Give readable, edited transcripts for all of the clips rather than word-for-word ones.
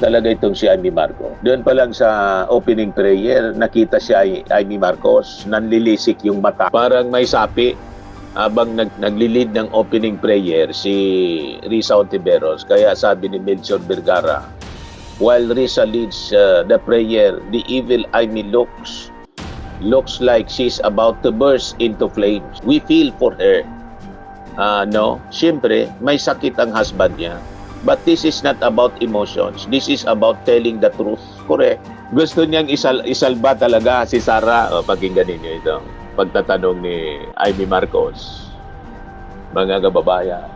talaga itong si Amy Marcos. Doon pa lang sa opening prayer, nakita si Amy Marcos, nanlilisik yung mata. Parang may sapi habang naglilid ng opening prayer si Risa Ontiveros. Kaya sabi ni Melchor Vergara, while Risa leads the prayer, the evil Amy looks like she's about to burst into flames. We feel for her. No, siyempre, may sakit ang husband niya. But this is not about emotions. This is about telling the truth. Correct. Gusto niyang isalba talaga si Sara. Pakinggan ninyo ito. Pagtatanong ni Amy Marcos. Mga kababayan.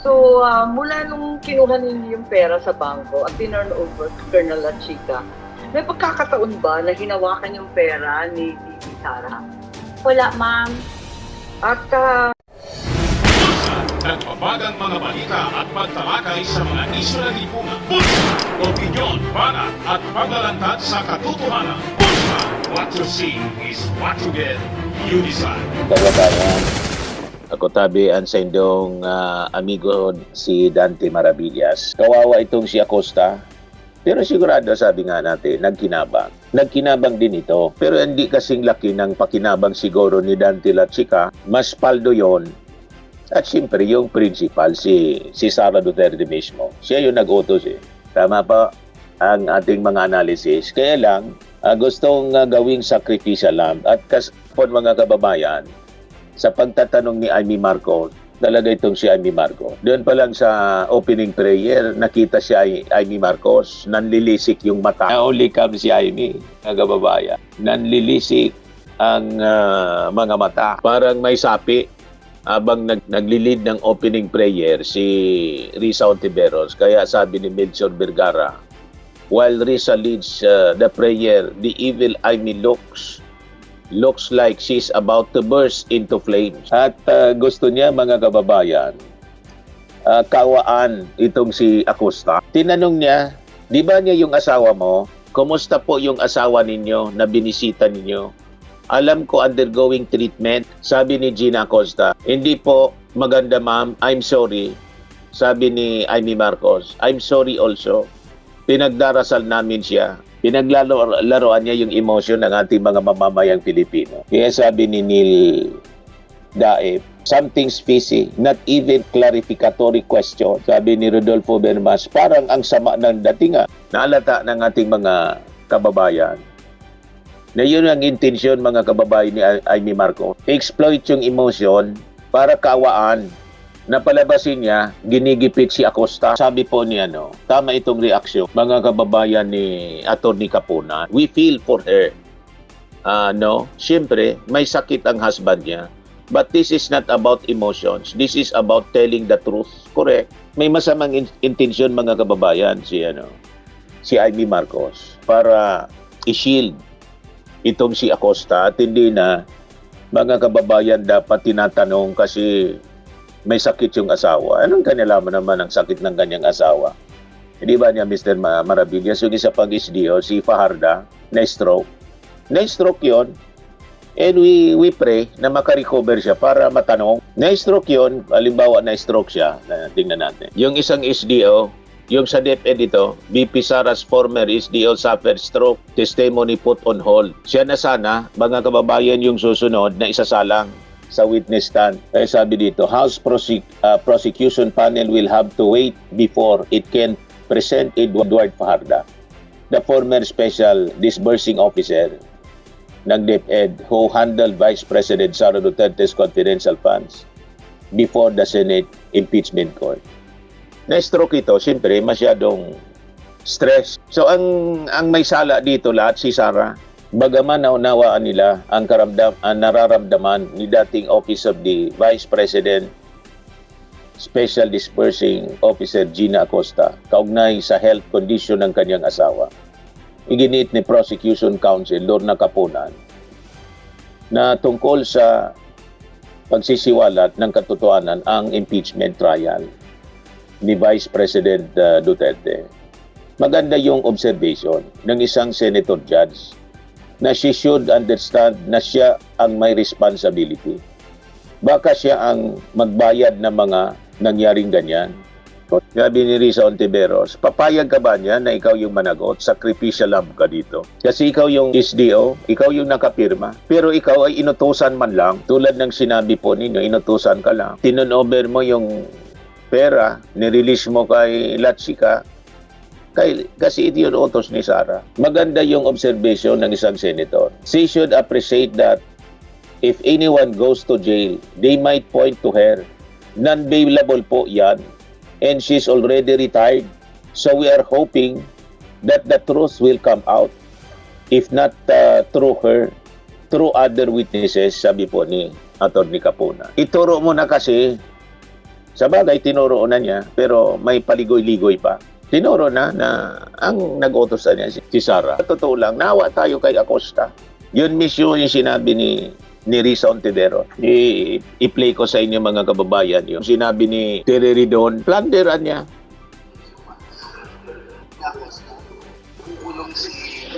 So, mula nung kinuha ninyo yung pera sa bangko at tinurn over to Colonel La Chica, may pagkakataon ba na hinawakan yung pera ni Sara? Wala, ma'am. At nagbabagang mga balita at pagtalakay sa mga isyu na lipunan. Bulsa, opinyon, banat at paglalantad sa katotohanan. Bulsa, what you see is what you get. You decide. Kababayan, ako tabihan sa inyong amigo si Dante Maravillas. Kawawa itong si Acosta. Pero sigurado, sabi nga natin, nagkinabang. Nagkinabang din ito. Pero hindi kasing laki ng pakinabang siguro ni Dante La Chica. Mas paldo yon. At siyempre, yung principal, si Sara Duterte mismo. Siya yung nag-utos eh. Tama pa ang ating mga analysis. Kaya lang, gustong gawing sacrificial lamb. At kasapon mga kababayan, sa pagtatanong ni Amy Marcos, talaga itong si Amy Marcos. Doon pa lang sa opening prayer, nakita si Amy Marcos, nanlilisik yung mata. Only comes si Amy, mga kababayan. Nanlilisik ang mga mata. Parang may sapi habang naglilid ng opening prayer si Risa Ontiveros. Kaya sabi ni Melchor Vergara, while Risa leads the prayer, the evil Amy looks like she's about to burst into flames. At gusto niya, mga kababayan, kawaan itong si Acosta. Tinanong niya, di ba niya yung asawa mo? Kumusta po yung asawa ninyo na binisita ninyo? Alam ko undergoing treatment. Sabi ni Gina Acosta, hindi po maganda ma'am, I'm sorry. Sabi ni Amy Marcos, I'm sorry also. Pinagdarasal namin siya. Pinaglalaroan niya yung emotion ng ating mga mamamayang Pilipino. Kaya sabi ni Neil Daep, something's fishy, not even clarificatory question. Sabi ni Rodolfo Bermas, parang ang sama ng datinga. Naalata ng ating mga kababayan na yun ang intensyon, mga kababayan, ni Amy Marcos. Exploit yung emotion para kawaan. Napalabasin niya, ginigipit si Acosta. Sabi po niya, tama itong reaksyon, mga kababayan ni Atty. Capona. We feel for her. Siyempre, may sakit ang husband niya. But this is not about emotions. This is about telling the truth. Correct. May masamang intensyon, mga kababayan, si Amy Marcos para i-shield itong si Acosta. At hindi na, mga kababayan, dapat tinatanong kasi may sakit yung asawa. Anong kanilaman naman ang sakit ng kanyang asawa? Hindi ba niya, Mr. Maravillas, yung isa pang SDO, si Fajarda, na-stroke. Na-stroke yun. And we pray na makarecover siya para matanong. Na-stroke yun, halimbawa na-stroke siya. Tingnan natin. Yung isang SDO, yung sa DepEd ito, BP Sara's former SDO suffered stroke, testimony put on hold. Siya na sana, mga kababayan, yung susunod na isasalang sa witness stand. Kaya sabi dito, House Prosecution Panel will have to wait before it can present Edward Fajarda, the former Special Disbursing Officer ng DepEd who handled Vice President Sara Duterte's confidential funds before the Senate Impeachment Court. Na-stroke ito, siyempre, masyadong stress. So, ang may sala dito lahat si Sara. Bagaman naunawaan nila ang nararamdaman ni dating Office of the Vice President Special Disbursing Officer Gina Acosta kaugnay sa health condition ng kanyang asawa. Iginit ni Prosecution Counsel Lorna Capunan na tungkol sa pagsisiwalat ng katotohanan ang impeachment trial ni Vice President Duterte. Maganda yung observation ng isang senator judge na she should understand na siya ang may responsibility. Baka siya ang magbayad ng mga nangyaring ganyan. Sabi ni Risa Ontiveros, papayag ka ba niya na ikaw yung managot? Sacrificial love ka dito. Kasi ikaw yung SDO, ikaw yung nakapirma. Pero ikaw ay inutusan man lang. Tulad ng sinabi po ninyo, inutusan ka lang. Tinunover mo yung pera, nirelease mo kay Latsika, kasi ito yung utos ni Sara. Maganda yung observation ng isang senator. She should appreciate that if anyone goes to jail, they might point to her. Non-bailable po yan. And she's already retired. So we are hoping that the truth will come out. If not through her, through other witnesses, sabi po ni Atty. Capuna. Ituro mo na kasi, sa bagay, tinuro na niya, pero may paligoy-ligoy pa. Tinuro na ang nag-utos na niya si Sara. Totoo lang, nawa tayo kay Acosta. Yun mismo yung sinabi ni Risa Ontiveros. I-play ko sa inyo mga kababayan. Yung sinabi ni Terry Ridon, planderan niya. Kukulong si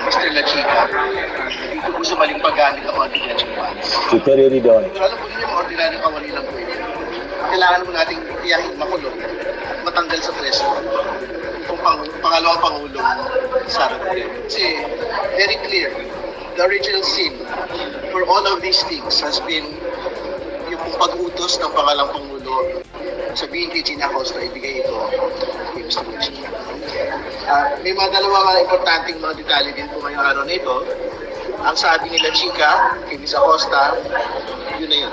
Mr. Lachica. Dito po sa maling paggamit ng ordinary funds. Si Terry Ridon. Pero alam po ninyo, mga ordinary kawali lang po ito. Kailangan po nating tiyahin makulong at matanggal sa preso kung pangalawang Pangulong Sara Duterte. Kasi very clear, the original sin for all of these things has been yung pag-utos ng pangalang Pangulo sabihin kay Gina Acosta, ibigay ito kay Mr. Lachica. May mga dalawang importanteng mga detalye din po ngayong araw na ito. Ang sabi nila Chica kay Ms. Acosta, yun na yun.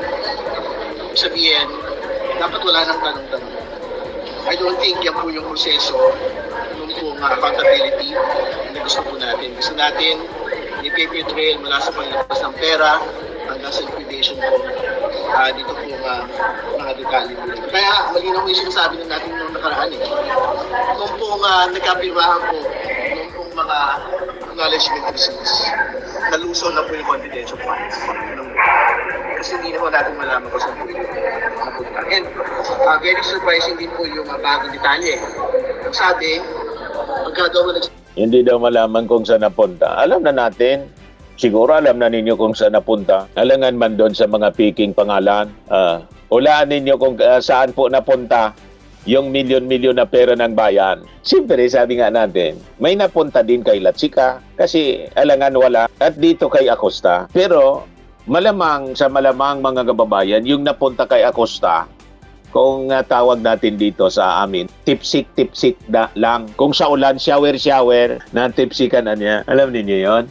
Sabihin, dapat wala nang tanong-tanong. I don't think yan po yung proseso nung pong accountability na gusto po natin. Gusto natin i-paper trail mula sa paglabas ng pera hanggang sa liquidation po dito po mga detalye. Kaya malinaw yung sinasabi na natin nung nakaraan Nung pong nagkapirmahan po, nung pong mga acknowledgement receipts, naluso na po yung confidential funds. Kasi hindi naman natin malaman kung saan po yung napunta. And very surprising din po yung bagong detalye. Ang sabi, pagka daw Hindi daw malaman kung saan napunta. Alam na natin. Siguro alam na ninyo kung saan napunta. Alangan man doon sa mga piking pangalan. Ulaan ninyo kung saan po napunta yung milyon-milyon na pera ng bayan. Siyempre, sabi nga natin, may napunta din kay Latsika kasi alangan wala. At dito kay Acosta. Pero malamang sa malamang mga kababayan, yung napunta kay Acosta, kung tawag natin dito sa amin, tipsik-tipsik lang. Kung sa ulan, shower-shower, na tipsikan na niya. Alam niyo yon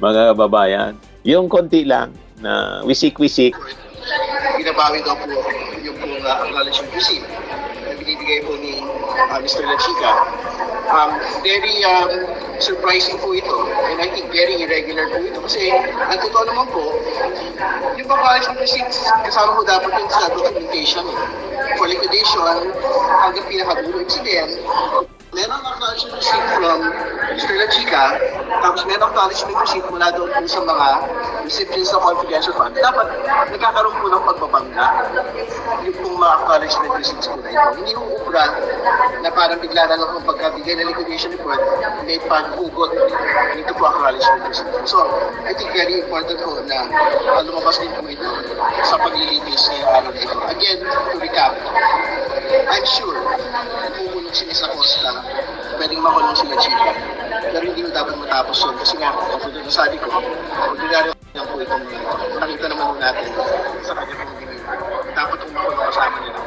mga kababayan? Yung konti lang na wisik-wisik. Binabawi daw po yung pong acknowledgement receipt na binibigay po ni Mr. Lachica. Very surprising po ito and I think very irregular po ito kasi ang totoo naman po yung acknowledgement receipts kasama po dapat yun sa documentation for liquidation hanggang pinakadulo. Instead, meron acknowledgement receipt from Mr. Lachica, tapos meron acknowledgement receipt mula doon po sa mga recipients ng confidential fund. Dapat nagkakaroon po ng pagbabangga yung pong mga acknowledgement receipts po na ito. Hindi po upra na parang bigla na lang kung pagkabigay na liquidation report, may paghugot dito po acknowledgement receipt. So, I think very important po na lumabas din po ito sa paglilitis ngayong araw na ito. Again, to recap, I'm sure pumulong si Ms. Acosta, pwedeng makulong sila Chica. Pero hindi mo dapat matapos yun. Kasi nga, kapag nasabi ko, ordinaryo lang po itong nakita naman natin sa kanya pong ginagawa. Dapat kung makulong kasama nila.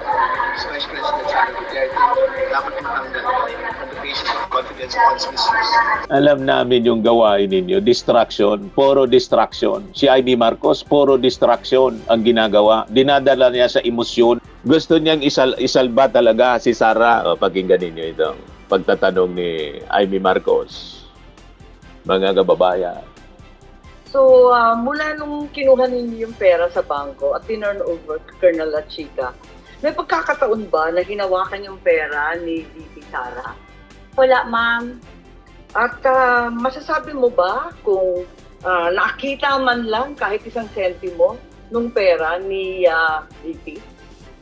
Vice President Sara Duterte, dapat matanggal on the basis of confidence funds misuse. Alam namin yung gawain ninyo, distraction, puro distraction. Si Amy Marcos, puro distraction ang ginagawa. Dinadala niya sa emosyon. Gusto niyang isalba talaga si Sara. Pakinggan ninyo itong pagtatanong ni Amy Marcos. Mga kababayan. So, mula nung kinuha ninyo yung pera sa bangko at tinurn over to Colonel Lachica, may pagkakataon ba na hinawakan yung pera ni VP Sara? Wala, ma'am. At masasabi mo ba kung nakita man lang kahit isang sentimo nung pera ni VP?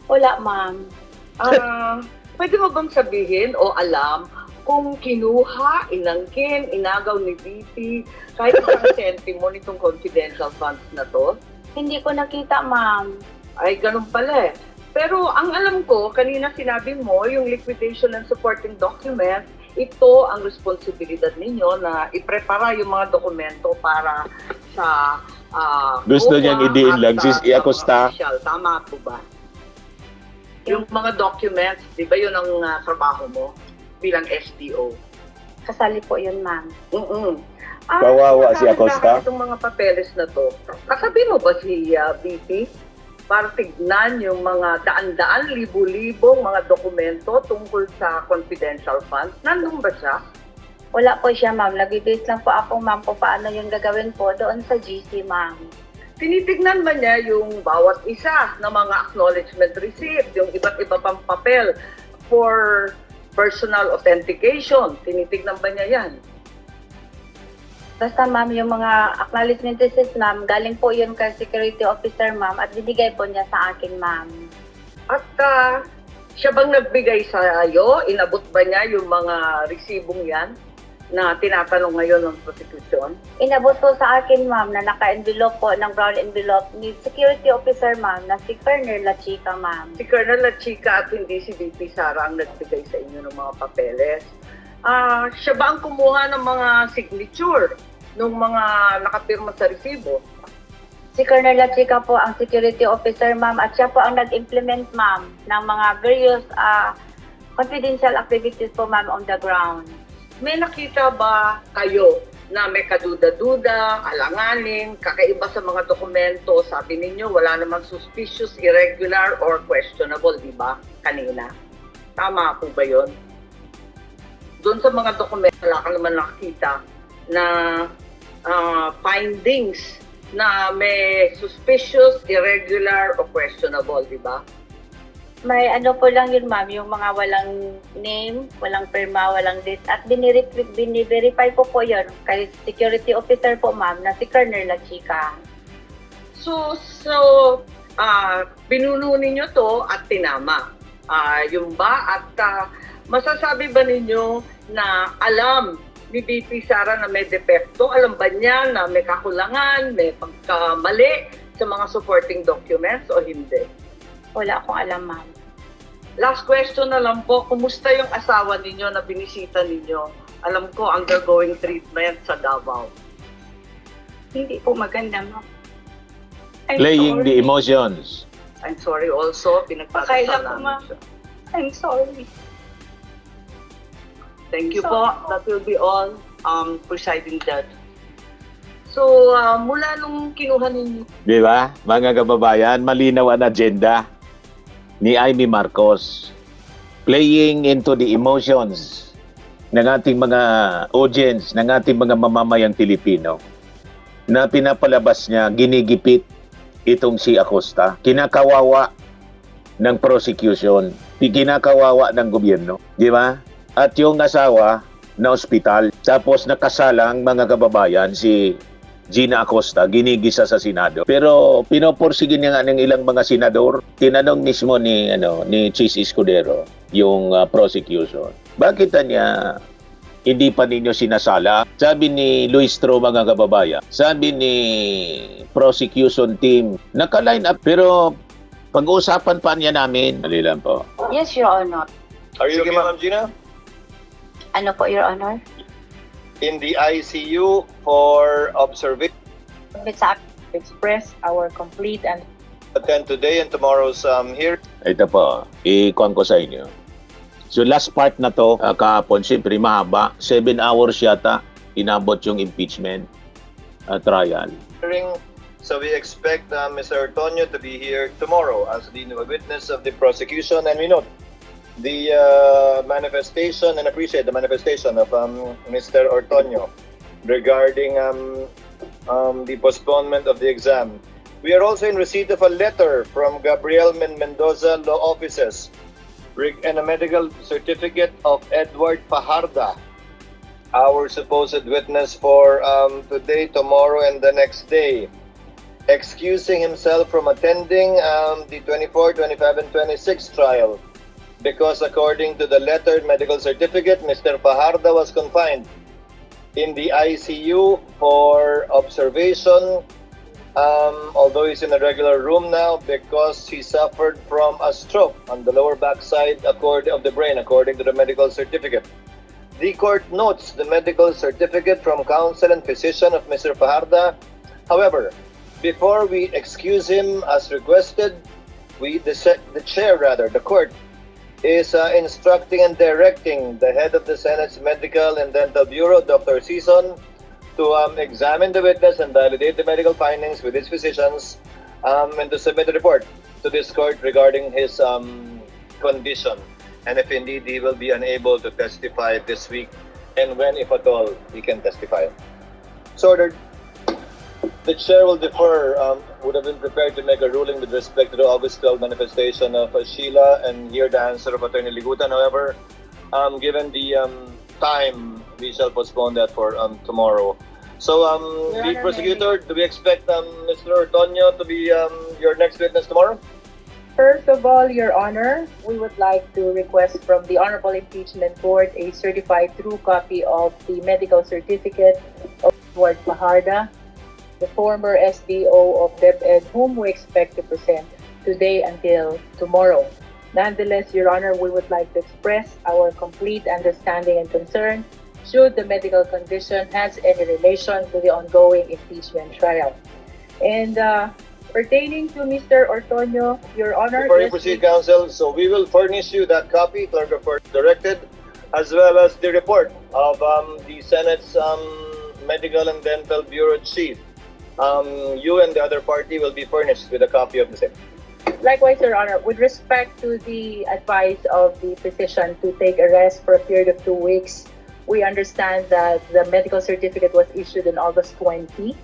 Wala, ma'am. Pwede mo bang sabihin o alam kung kinuha, inangkin, inagaw ni VP kahit isang sentimo nitong confidential funds na to? Hindi ko nakita, ma'am. Ay, ganun pala eh. Pero ang alam ko, kanina sinabi mo, yung liquidation and supporting documents, ito ang responsibilidad ninyo na iprepara yung mga dokumento para sa Gusto COA niyang idiin at, lang, Sis sa mga Acosta. official. Tama po ba? Yung mga documents, di ba yun ang trabaho mo bilang SDO? Kasali po yun, ma'am. Kawawa si Acosta. Itong mga papeles na to, katabi mo ba si BP? Para tignan yung mga daan-daan, libu-libong mga dokumento tungkol sa confidential funds. Nandun ba siya? Wala po siya, ma'am. Nag-base lang po ako, ma'am, kung paano yung gagawin po doon sa GC, ma'am. Tinitignan ba niya yung bawat isa na mga acknowledgement receipt, yung iba't iba pang papel for personal authentication? Tinitignan ba niya yan? Basta, ma'am, yung mga acknowledgement receipts, ma'am, galing po yun kay security officer, ma'am, at bibigay po niya sa akin, ma'am. At siya bang nagbigay sa iyo? Inabot ba niya yung mga resibong yan na tinatanong ngayon ng prosecution? Inabot po sa akin, ma'am, na naka-envelope po ng brown envelope ni security officer, ma'am, na si Colonel La Chica, ma'am. Si Colonel La Chica at hindi si VP Sara ang nagbigay sa inyo ng mga papeles. Siya ba ang kumuha ng mga signature ng mga nakapirma sa resibo? Si Colonel La Chica po ang security officer, ma'am, at siya po ang nag-implement, ma'am, ng mga various confidential activities po, ma'am, on the ground. May nakita ba kayo na may kaduda-duda, alanganin, kakaiba sa mga dokumento? Sabi ninyo, wala namang suspicious, irregular, or questionable, di ba? Kanina. Tama po ba yun? Doon sa mga dokumento, wala ka naman nakita na findings na may suspicious, irregular, or questionable, di ba? May ano po lang yun, ma'am, yung mga walang name, walang firma, walang date, at bini-verify po yun kay security officer po, ma'am, na si Colonel La Chica. So binuno ninyo to at tinama. Yung ba? At masasabi ba ninyo na alam ni BP Sara na may depekto? Alam ba niya na may kakulangan, may pagkamali sa mga supporting documents o hindi? Wala akong alam, ma'am. Last question na lang po, kumusta yung asawa ninyo na binisita ninyo? Alam ko, undergoing treatment sa Davao. Hindi po maganda, ma'am. I'm Playing the sorry. emotions. I'm sorry also, Pakailan pinagpapasalamat po, ma'am. siya. I'm sorry. Thank you So- po. That will be all, presiding judge. So, mula nung kinuha ninyo, Di ba? Mga kababayan, malinaw ang agenda ni Amy Marcos. Playing into the emotions ng ating mga audience, ng ating mga mamamayang Pilipino, na pinapalabas niya, ginigipit itong si Acosta. Kinakawawa ng prosecution, kinakawawa ng gobyerno. Di ba? At yung asawa na ospital, tapos nakasalang mga kababayan, si Gina Acosta, ginigisa sa Senado. Pero pinoporsige niya nga ng ilang mga senador. Tinanong mismo ni Chis Escudero yung prosecution. Bakit niya hindi pa ninyo sinasala? Sabi ni Luis Tro, mga kababayan, sabi ni prosecution team, naka-line up. Pero pag-uusapan pa niya namin. Dali lang po. Yes, Your Honor. Are you okay, Ma'am Gina? Ano po, Your Honor? In the ICU for observation, Sa express our complete and attend today and tomorrow's hearing. Ito po, ikuhan ko sa inyo. So last part na to, kahapon, siyempre mahaba. 7 hours yata, inabot yung impeachment trial. So we expect Mr. Antonio to be here tomorrow as the witness of the prosecution, and we note the manifestation and appreciate the manifestation of Mr. Ortonio regarding the postponement of the exam. We are also in receipt of a letter from Gabriel Mendoza Law Offices and a medical certificate of Edward Fajarda, our supposed witness for today, tomorrow, and the next day, excusing himself from attending the 24, 25, and 26 trial because according to the lettered medical certificate, Mr. Fajarda was confined in the ICU for observation although he's in a regular room now because he suffered from a stroke on the lower backside of the brain, according to the medical certificate. The court notes the medical certificate from counsel and physician of Mr. Fajarda. However, before we excuse him as requested, the court is instructing and directing the head of the Senate's Medical and Dental Bureau, Dr. Season, to examine the witness and validate the medical findings with his physicians and to submit a report to this court regarding his condition and if indeed he will be unable to testify this week and when, if at all, he can testify. So ordered. The chair will defer, would have been prepared to make a ruling with respect to the August 12 manifestation of Sheila and hear the answer of Attorney Ligutan. However, given the time, we shall postpone that for tomorrow. So, Your the Honor, prosecutor, do we expect Mr. Ortonio to be your next witness tomorrow? First of all, Your Honor, we would like to request from the Honorable Impeachment Court a certified true copy of the medical certificate of Edward Fajarda, the former SDO of DepEd, whom we expect to present today until tomorrow. Nonetheless, Your Honor, we would like to express our complete understanding and concern should the medical condition has any relation to the ongoing impeachment trial. And pertaining to Mr. Ortonio, Your Honor, Before you yes, proceed, counsel, so we will furnish you that copy, clerk of court directed, as well as the report of the Senate's Medical and Dental Bureau Chief. You and the other party will be furnished with a copy of the same. Likewise, Your Honor, with respect to the advice of the physician to take a rest for a period of 2 weeks, we understand that the medical certificate was issued on August 20,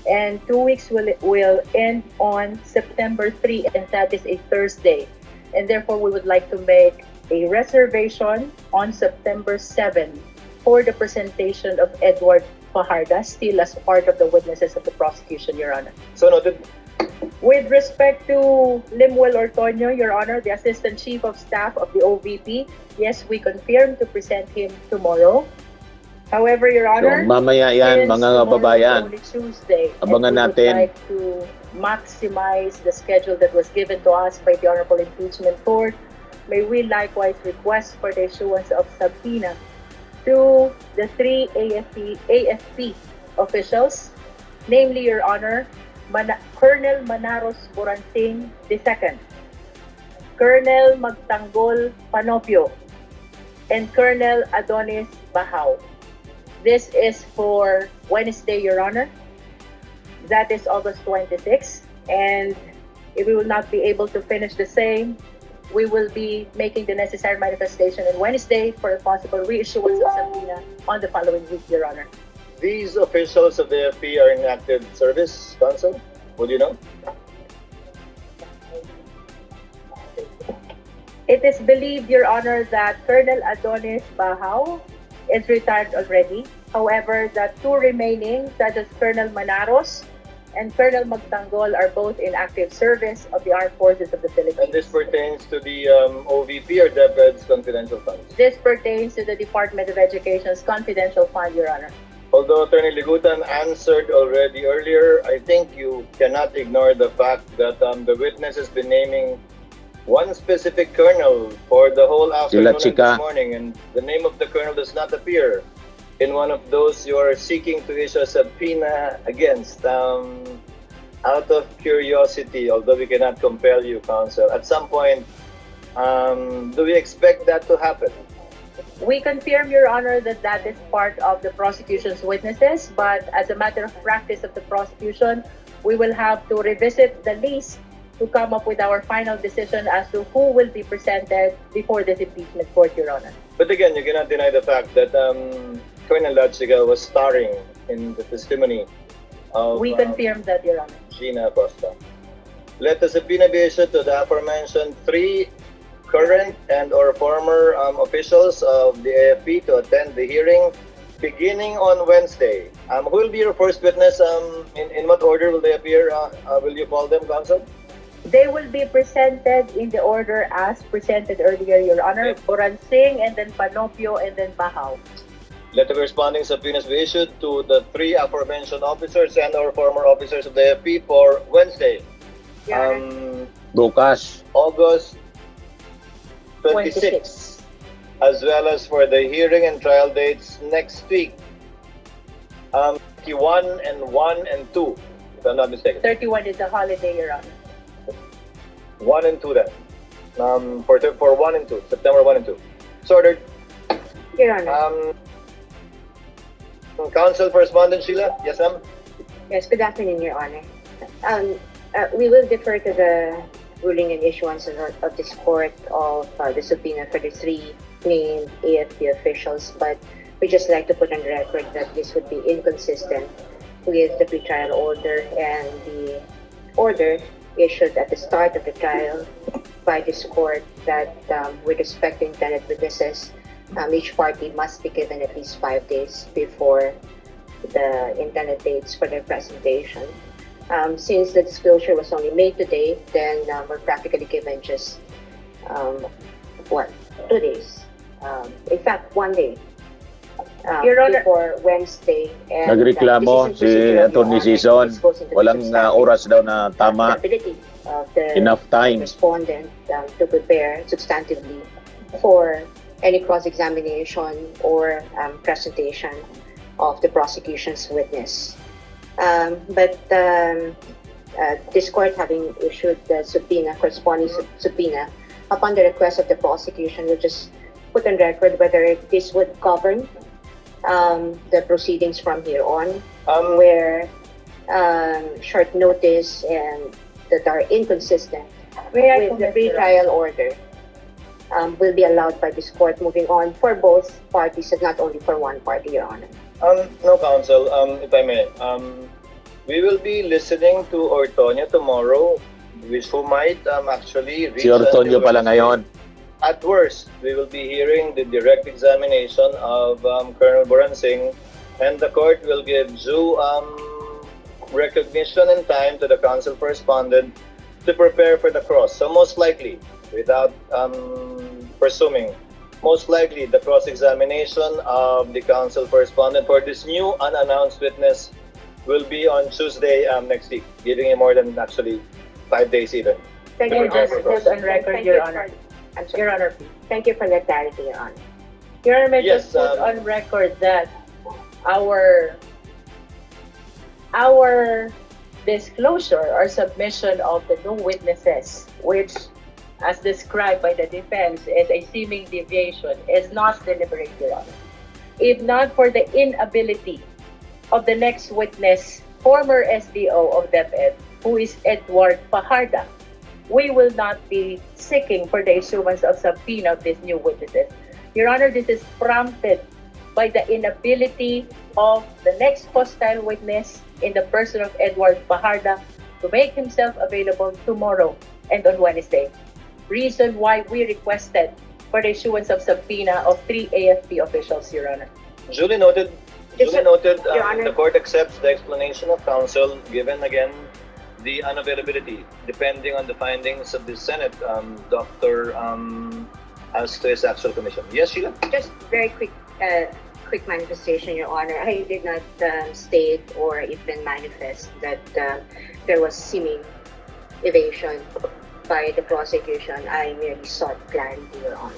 and 2 weeks will end on September 3, and that is a Thursday. And therefore, we would like to make a reservation on September 7 for the presentation of Edward Fajarda, still as part of the witnesses of the prosecution, Your Honor. So noted. With respect to Limuel Ortonio, Your Honor, the Assistant Chief of Staff of the OVP, yes, we confirm to present him tomorrow. However, Your So, Honor, mamaya yan, since mga tomorrow is kababayan. only Tuesday, Abangan and we natin. would like to maximize the schedule that was given to us by the Honorable Impeachment Court, may we likewise request for the issuance of subpoena to the 3 AFP officials, namely, Your Honor, Colonel Manaros Boransing II, Colonel Magtanggol Panopio, and Colonel Adonis Bahao. This is for Wednesday, Your Honor. That is August 26. And if we will not be able to finish the same, we will be making the necessary manifestation on Wednesday for a possible reissuance of subpoena on the following week, Your Honor. These officials of the AFP are in active service, counsel? Would you know? It is believed, Your Honor, that Colonel Adonis Bahao is retired already. However, the two remaining, such as Colonel Manaros and Colonel Magtanggol, are both in active service of the Armed Forces of the And Philippines. this pertains to the OVP or DepEd's confidential funds? This pertains to the Department of Education's confidential fund, Your Honor. Although Attorney Ligutan answered already earlier, I think you cannot ignore the fact that the witness has been naming one specific colonel for the whole afternoon and Chika. this morning, and the name of the colonel does not appear in one of those you are seeking to issue a subpoena against. Out of curiosity, although we cannot compel you, counsel, at some point, do we expect that to happen? We confirm, Your Honor, that that is part of the prosecution's witnesses, but as a matter of practice of the prosecution, we will have to revisit the list to come up with our final decision as to who will be presented before this impeachment court, Your Honor. But again, you cannot deny the fact that Colonel Lachiga was starring in the testimony of We confirm that, Your Honor. Gina Acosta. Let the subpoena be issued to the aforementioned 3 current and or former officials of the AFP to attend the hearing beginning on Wednesday. Who will be your first witness? In what order will they appear? Will you call them, counsel? They will be presented in the order as presented earlier, Your Honor. Boransing, and then Panopio, and then Bahao. let the corresponding subpoenas be issued to the three aforementioned officers and or former officers of the AFP for Wednesday, Your Honor, Bukas. August 26, as well as for the hearing and trial dates next week, 1 and 2, if I'm not mistaken. 31 is a holiday, Your Honor. 1 and 2 then. For 1 and 2, September 1 and 2. So ordered. Your Honor. Council Correspondent Sheila, yes ma'am? Yes, good afternoon, Your Honor. We will defer to the ruling and issuance of this court of the subpoena for the three named AFP officials, but we just like to put on record that this would be inconsistent with the pretrial order and the order issued at the start of the trial by this court that with respect to intended witnesses, each party must be given at least 5 days before the intended dates for their presentation. Since the disclosure was only made today, then we're practically given just 2 days. In fact, 1 day Your Honor. before Wednesday. And, Nagreklamo this is in si procedure of Your Atty. Honor. Sison. This goes into the Walang substantive oras daw na tama. ability of the Enough time. respondent to prepare substantively for any cross-examination or presentation of the prosecution's witness. But this court, having issued the subpoena, corresponding subpoena, upon the request of the prosecution, will just put on record whether this would govern the proceedings from here on, where short notice and that are inconsistent May I with the comment, Your Honor? pre-trial order will be allowed by this court moving on for both parties and not only for one party, Your Honor. No, Counsel, if I may. We will be listening to Ortonio tomorrow, who might actually reach... Si Ortonio pala ngayon. At worst, we will be hearing the direct examination of Colonel Boransing, and the court will give due recognition and time to the counsel correspondent to prepare for the cross. So most likely, without presuming, most likely the cross-examination of the counsel correspondent for this new unannounced witness will be on Tuesday next week, giving him more than actually 5 days even. Can you just put on record, Thank Your you Honor? I'm sorry. Your Honor, please. Thank you for the clarity, Your Honor. Your Honor, may Yes, just put on record that our disclosure or submission of the new witnesses, which, as described by the defense, is a seeming deviation, is not deliberate, Your Honor. If not for the inability of the next witness, former SDO of DepEd, who is Edward Fajarda, we will not be seeking for the issuance of subpoena of these new witnesses. Your Honor, this is prompted by the inability of the next hostile witness in the person of Edward Fajarda to make himself available tomorrow and on Wednesday. Reason why we requested for the issuance of subpoena of 3 AFP officials, Your Honor. Duly noted. Yes, Duly sir. noted. Your Honor. The court accepts the explanation of counsel, given again the unavailability, depending on the findings of the Senate, Doctor, as to his actual commission. Yes, Sheila? Just very quick manifestation, Your Honor. I did not state or even manifest that there was seeming evasion by the prosecution. I merely sought clarity, Your Honor.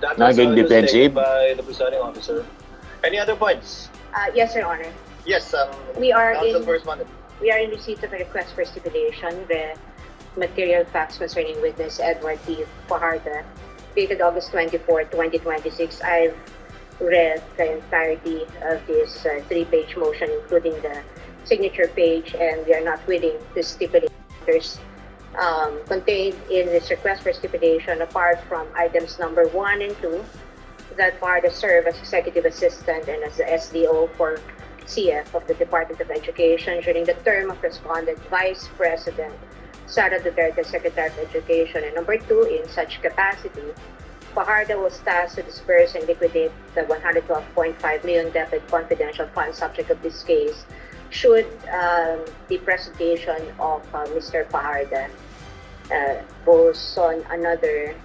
That was Naging a mistake defensive? by the presiding officer. Any other points? Yes, Your Honor. Yes, We are counsel in correspondent. We are in receipt of a request for stipulation, the material facts concerning witness Edward T. Fajarda, dated August 24, 2026. I've read the entirety of this 3-page motion, including the signature page, and we are not willing to stipulate matters contained in this request for stipulation, apart from items number 1 and 2, that Fajarda serve as executive assistant and as the SDO for CF of the Department of Education during the term of respondent Vice President Sara Duterte, Secretary of Education. And number 2, in such capacity, Fajarda was tasked to disperse and liquidate the 112.5 million DepEd confidential funds subject of this case should the presentation of Mr. Fajarda goes on another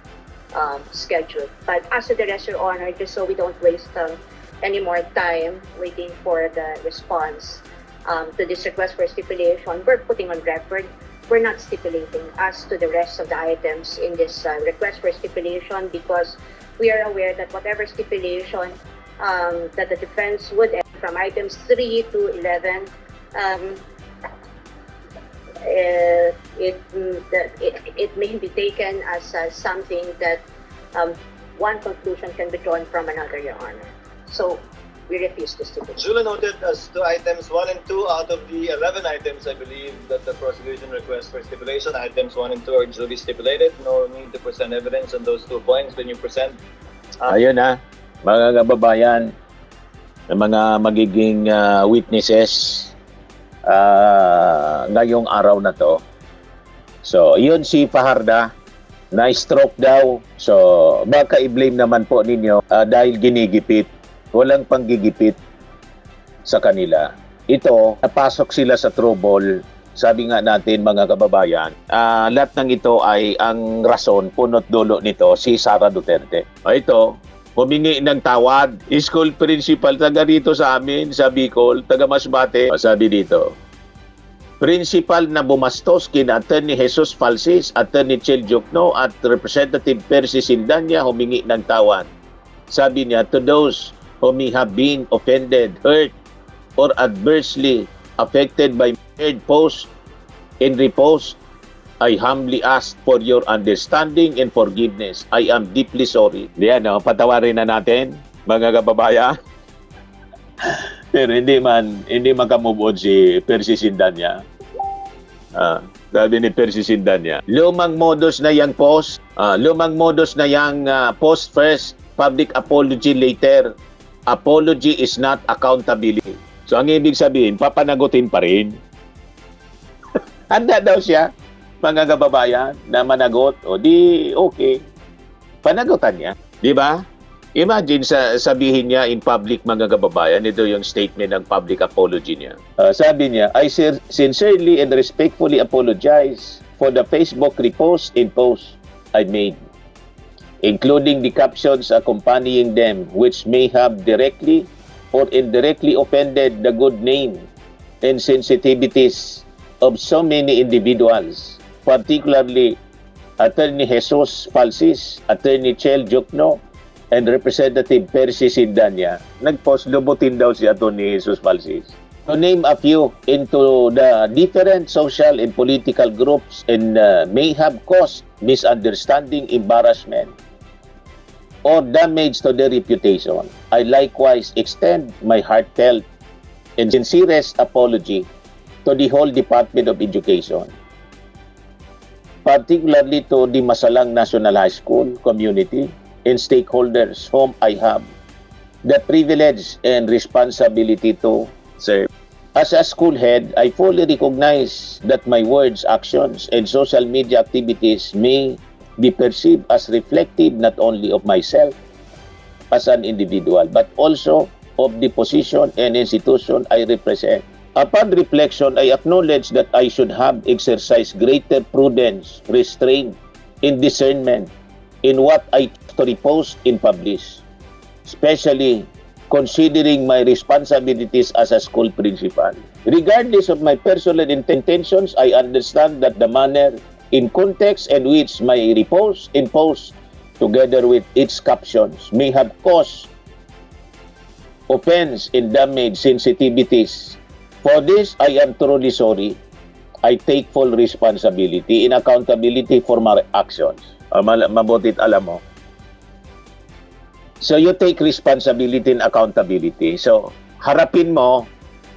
schedule. But as to the rest, Your Honor, just so we don't waste any more time waiting for the response to this request for stipulation, we're putting on record, we're not stipulating as to the rest of the items in this request for stipulation, because we are aware that whatever stipulation that the defense would add from items 3 to 11, it may be taken as something that one conclusion can be drawn from another, Your Honor. So we refuse to stipulate. Duly noted as to items 1 and 2 out of the 11 items, I believe that the prosecution request for stipulation, items 1 and 2 are duly stipulated. No need to present evidence on those 2 points when you present. Ayun na, mga kababayan, mga magiging witnesses ngayong araw na to. So, yun si Fajarda, na-stroke daw. So, baka i-blame naman po ninyo dahil ginigipit. Walang panggigipit sa kanila. Ito, napasok sila sa trouble. Sabi nga natin mga kababayan, lahat ng ito ay ang rason, punot dulo nito, si Sara Duterte. Ito, humingi ng tawad. School principal, taga rito sa amin, sa Bicol, taga Masbate. Sabi dito, principal na bumastos kina Attorney Jesus Falsis, Attorney Chel Jokno at Representative Percy Sindanya humingi ng tawad. Sabi niya, to those who may have been offended, hurt, or adversely affected by shared post and repost, I humbly ask for your understanding and forgiveness. I am deeply sorry. Diyan, no? Patawarin na natin, mga kababayan. Pero hindi man kamove on si Percy Sindanya. Sabi ni Percy Sindanya, lumang modus na yang post, post first, public apology later. Apology is not accountability. So ang ibig sabihin, papanagutin pa rin. Handa daw siya, mga kababayan, na managot. O di, okay. Panagutan niya. Di ba? Imagine sabihin niya in public, mga kababayan, ito yung statement ng public apology niya. Sabi niya, I sincerely and respectfully apologize for the Facebook repost and post I made, including the captions accompanying them, which may have directly or indirectly offended the good name and sensitivities of so many individuals, particularly Attorney Jesus Falsis, Attorney Chel Jokno, and Representative Percy Sindanya. Nag-post, lubutin daw si Attorney Jesus Falsis. To name a few, into the different social and political groups and may have caused misunderstanding, embarrassment, or damage to their reputation. I likewise extend my heartfelt and sincerest apology to the whole Department of Education, particularly to the Masalang National High School community and stakeholders whom I have the privilege and responsibility to serve. As a school head, I fully recognize that my words, actions, and social media activities may be perceived as reflective not only of myself as an individual, but also of the position and institution I represent. Upon reflection, I acknowledge that I should have exercised greater prudence, restraint, and discernment in what I repost and publish, especially considering my responsibilities as a school principal. Regardless of my personal intentions, I understand that the manner in context in which my repost and post, together with its captions, may have caused offense and damage sensitivities. For this, I am truly sorry. I take full responsibility and accountability for my actions. Mabutit alam mo. So you take responsibility and accountability. So harapin mo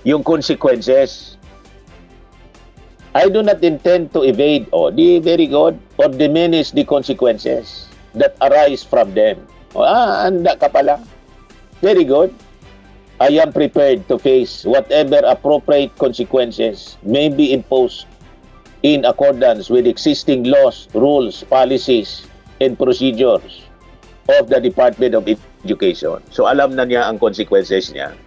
yung consequences. I do not intend to evade, very good, or diminish the consequences that arise from them. Anda ka pala. Very good. I am prepared to face whatever appropriate consequences may be imposed in accordance with existing laws, rules, policies, and procedures of the Department of Education. So alam na niya ang consequences niya.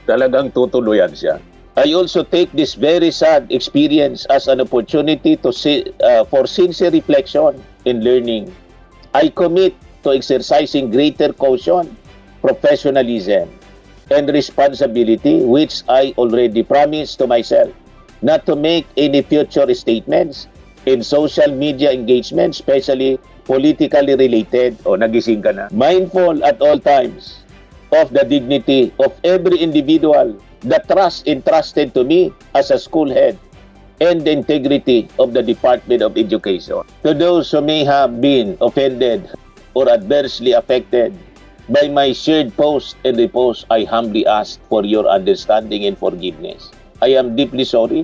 Talagang tutuluyan siya. I also take this very sad experience as an opportunity to for sincere reflection and learning I commit to exercising greater caution, professionalism, and responsibility, which I already promised to myself, not to make any future statements in social media engagement, especially politically related, o nagising ka na, mindful at all times of the dignity of every individual, the trust entrusted to me as a school head, and the integrity of the Department of Education. To those who may have been offended or adversely affected by my shared post and repost, I humbly ask for your understanding and forgiveness. I am deeply sorry,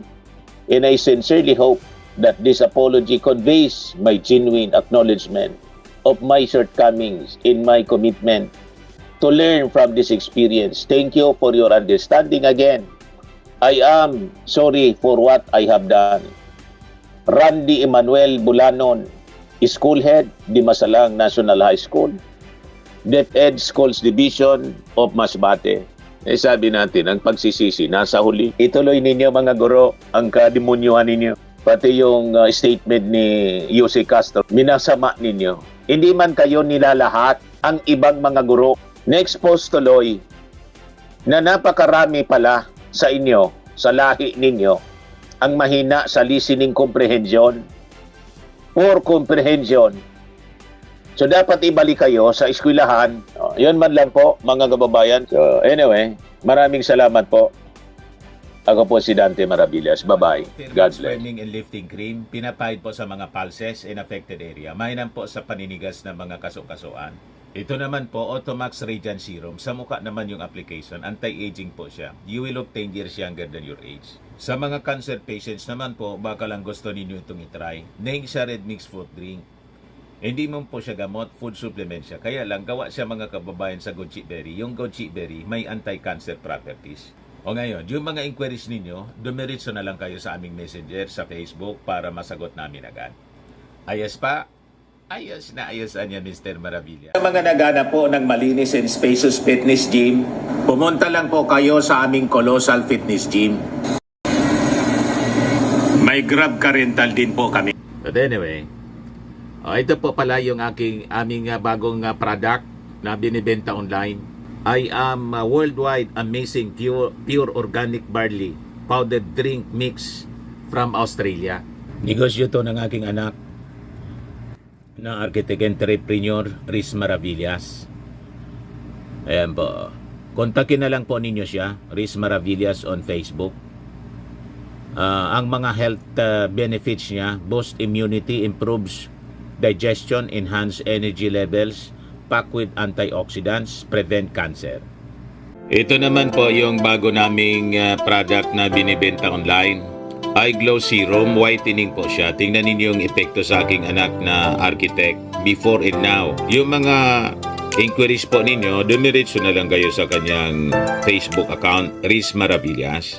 and I sincerely hope that this apology conveys my genuine acknowledgement of my shortcomings in my commitment to learn from this experience. Thank you for your understanding again. I am sorry for what I have done. Randy Emmanuel Bulanon, School Head, Dimasalang National High School, DepEd Schools Division of Masbate. Sabi natin, ang pagsisisi nasa huli. Ituloy ninyo mga guro ang kademonyohan ninyo. Pati yung statement ni Jose Castro, minasama ninyo. Hindi man kayo nilalahat ang ibang mga guro. Next post tuloy na napakarami pala sa inyo, sa lahi ninyo, ang mahina sa listening comprehension, poor comprehension. So dapat ibalik kayo sa eskwelahan. Yun man lang po mga kababayan. So anyway, maraming salamat po. Ako po si Dante Maravillas. Bye-bye. God bless. Firming and lifting cream, pinapahid po sa mga pulses in affected area. Mainam po sa paninigas ng mga kasukasuan. Ito naman po, Automax Radiant Serum. Sa mukha naman yung application, anti-aging po siya. You will look 10 years younger than your age. Sa mga cancer patients naman po, baka lang gusto ninyo itong itry. Neng siya red mixed fruit drink. Hindi mo po siya gamot, food supplement siya. Kaya lang, gawa siya mga kababayan sa goji berry. Yung goji berry, may anti-cancer properties. O ngayon, yung mga inquiries ninyo, dumiritso na lang kayo sa aming messenger sa Facebook para masagot namin agad. Ayos pa? Ayos na ayos niya, Mr. Maravilla. Sa mga naghanap po ng malinis and spacious fitness gym, pumunta lang po kayo sa aming Colossal Fitness Gym. May Grab car rental din po kami. But anyway, ito po pala yung aming bagong product na binibenta online. I am worldwide amazing pure organic barley powdered drink mix from Australia. Negosyo to ng aking anak na architect entrepreneur Riz Maravillas. Ayan po. Kontakin na lang po ninyo siya, Riz Maravillas on Facebook. Ang mga health benefits niya, boost immunity, improves digestion, enhance energy levels, packed with antioxidants, prevent cancer. Ito naman po yung bago naming product na binibenta online. Eye Glow Serum, whitening po siya. Tingnan ninyo yung epekto sa aking anak na architect before and now. Yung mga inquiries po ninyo, dumiretso na lang kayo sa kanyang Facebook account, Riz Maravillas.